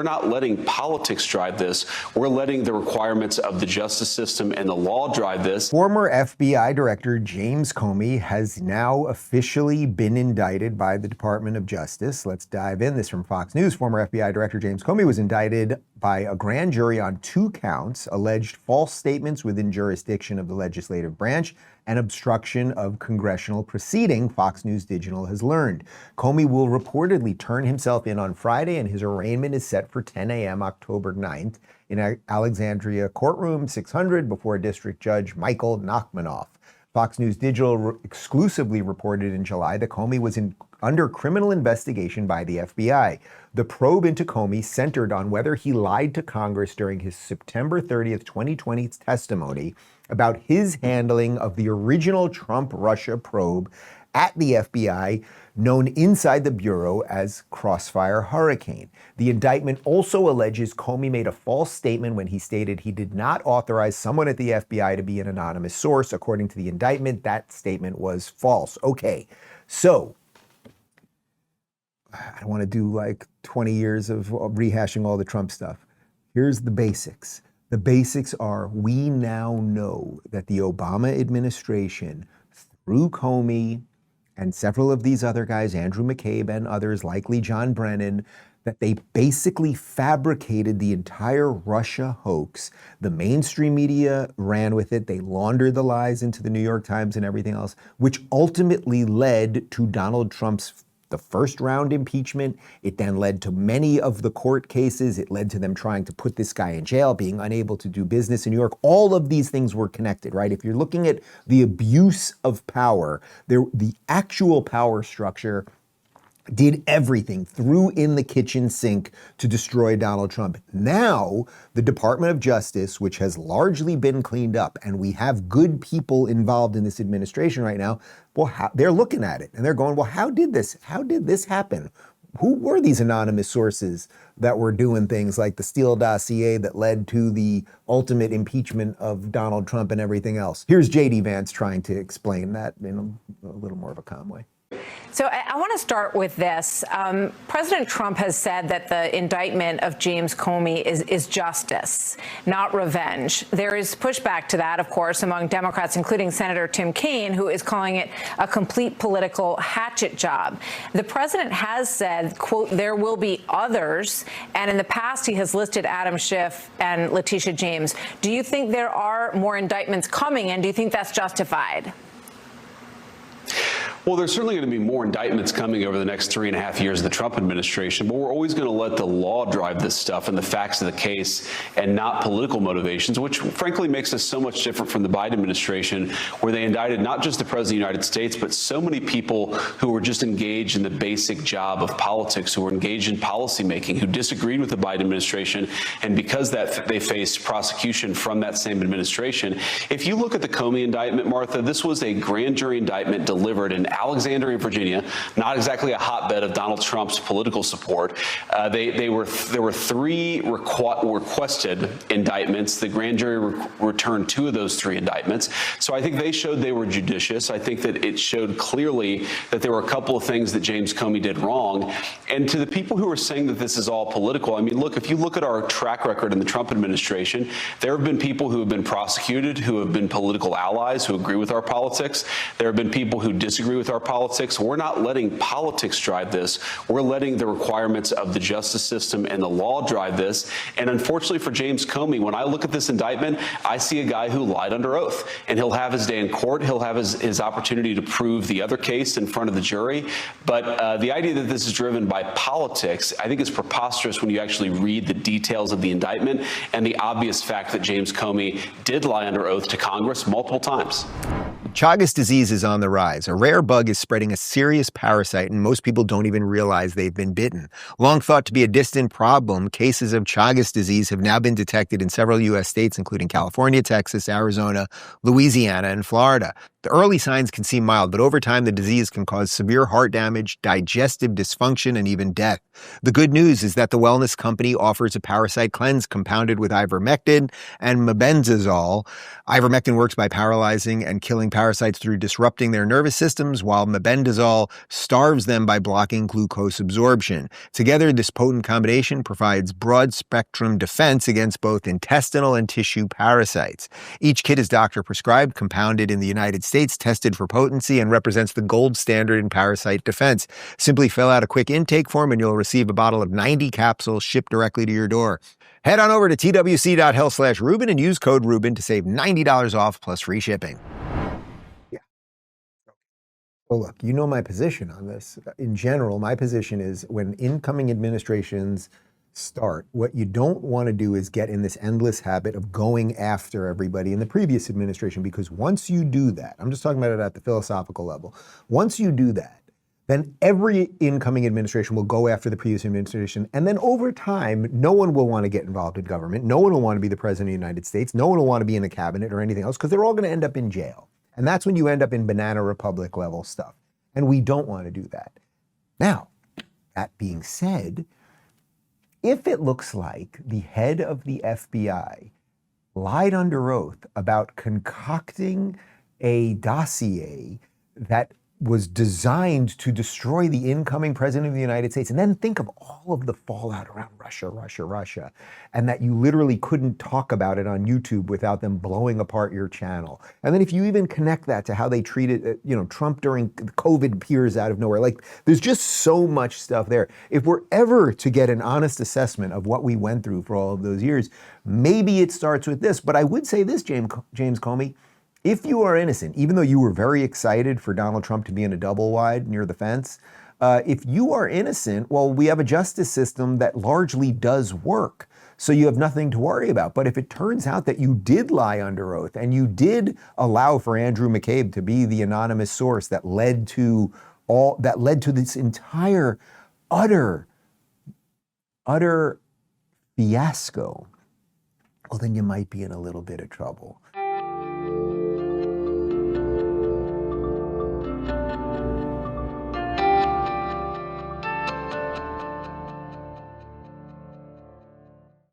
We're not letting politics drive this. We're letting the requirements of the justice system and the law drive this. Former FBI Director James Comey has now officially been indicted by the Department of Justice. Let's dive in. This from Fox News. Former FBI Director James Comey was indicted by a grand jury on 2 counts: alleged false statements within jurisdiction of the legislative branch and obstruction of congressional proceeding, Fox News Digital has learned. Comey will reportedly turn himself in on Friday, and his arraignment is set for 10 a.m. October 9th in Alexandria Courtroom 600 before District Judge Michael Nachmanoff. Fox News Digital exclusively reported in July that Comey was under criminal investigation by the FBI. The probe into Comey centered on whether he lied to Congress during his September 30th, 2020 testimony about his handling of the original Trump-Russia probe at the FBI, known inside the Bureau as Crossfire Hurricane. The indictment also alleges Comey made a false statement when he stated he did not authorize someone at the FBI to be an anonymous source. According to the indictment, that statement was false. Okay, so I don't want to do like 20 years of rehashing all the Trump stuff. Here's the basics. The basics are, we now know that the Obama administration, through Comey and several of these other guys, Andrew McCabe and others, likely John Brennan, that they basically fabricated the entire Russia hoax. The mainstream media ran with it. They laundered the lies into the New York Times and everything else, which ultimately led to Donald Trump's the first round impeachment. It then led to many of the court cases. It led to them trying to put this guy in jail, being unable to do business in New York. All of these things were connected, right? If you're looking at the abuse of power, the actual power structure did everything, threw in the kitchen sink to destroy Donald Trump. Now, the Department of Justice, which has largely been cleaned up, and we have good people involved in this administration right now, well, they're looking at it and they're going, well, how did this happen? Who were these anonymous sources that were doing things like the Steele dossier that led to the ultimate impeachment of Donald Trump and everything else? Here's JD Vance trying to explain that in a little more of a calm way. So I want to start with this. President Trump has said that the indictment of James Comey is justice, not revenge. There is pushback to that, of course, among Democrats, including Senator Tim Kaine, who is calling it a complete political hatchet job. The president has said, quote, there will be others. And in the past, he has listed Adam Schiff and Letitia James. Do you think there are more indictments coming, and do you think that's justified? Well, there's certainly going to be more indictments coming over the next 3.5 years of the Trump administration, but we're always going to let the law drive this stuff and the facts of the case and not political motivations, which frankly makes us so much different from the Biden administration, where they indicted not just the President of the United States, but so many people who were just engaged in the basic job of politics, who were engaged in policymaking, who disagreed with the Biden administration, and because that they faced prosecution from that same administration. If you look at the Comey indictment, Martha, this was a grand jury indictment delivered in Alexandria, Virginia, not exactly a hotbed of Donald Trump's political support. There were 3 requested indictments. The grand jury returned 2 of those 3 indictments. So I think they showed they were judicious. I think that it showed clearly that there were a couple of things that James Comey did wrong. And to the people who are saying that this is all political, I mean, look, if you look at our track record in the Trump administration, there have been people who have been prosecuted, who have been political allies, who agree with our politics. There have been people who disagree with our politics. We're not letting politics drive this. We're letting the requirements of the justice system and the law drive this. And unfortunately for James Comey, when I look at this indictment, I see a guy who lied under oath, and he'll have his day in court. He'll have his opportunity to prove the other case in front of the jury. But the idea that this is driven by politics, I think is preposterous when you actually read the details of the indictment and the obvious fact that James Comey did lie under oath to Congress multiple times. Chagas disease is on the rise. A rare bug is spreading a serious parasite, and most people don't even realize they've been bitten. Long thought to be a distant problem, cases of Chagas disease have now been detected in several U.S. states, including California, Texas, Arizona, Louisiana, and Florida. The early signs can seem mild, but over time, the disease can cause severe heart damage, digestive dysfunction, and even death. The good news is that the wellness company offers a parasite cleanse compounded with ivermectin and mebendazole. Ivermectin works by paralyzing and killing parasites through disrupting their nervous systems, while mebendazole starves them by blocking glucose absorption. Together, this potent combination provides broad-spectrum defense against both intestinal and tissue parasites. Each kit is doctor-prescribed, compounded in the United States, tested for potency, and represents the gold standard in parasite defense. Simply fill out a quick intake form and you'll receive a bottle of 90 capsules shipped directly to your door. Head on over to twc.health/Rubin and use code Rubin to save $90 off plus free shipping. Yeah. Well, look, you know my position on this. In general, my position is when incoming administrations start, what you don't want to do is get in this endless habit of going after everybody in the previous administration, because once you do that, I'm just talking about it at the philosophical level, once you do that, then every incoming administration will go after the previous administration. And then over time, no one will want to get involved in government. No one will want to be the president of the United States. No one will want to be in the cabinet or anything else, because they're all going to end up in jail. And that's when you end up in banana republic level stuff. And we don't want to do that. Now, that being said, if it looks like the head of the FBI lied under oath about concocting a dossier that was designed to destroy the incoming president of the United States, and then think of all of the fallout around Russia, and that you literally couldn't talk about it on YouTube without them blowing apart your channel. And then if you even connect that to how they treated, Trump during COVID appears out of nowhere, like there's just so much stuff there. If we're ever to get an honest assessment of what we went through for all of those years, maybe it starts with this. But I would say this, James Comey, if you are innocent, even though you were very excited for Donald Trump to be in a double wide near the fence, if you are innocent, well, we have a justice system that largely does work. So you have nothing to worry about. But if it turns out that you did lie under oath and you did allow for Andrew McCabe to be the anonymous source that led to this entire utter fiasco, well, then you might be in a little bit of trouble.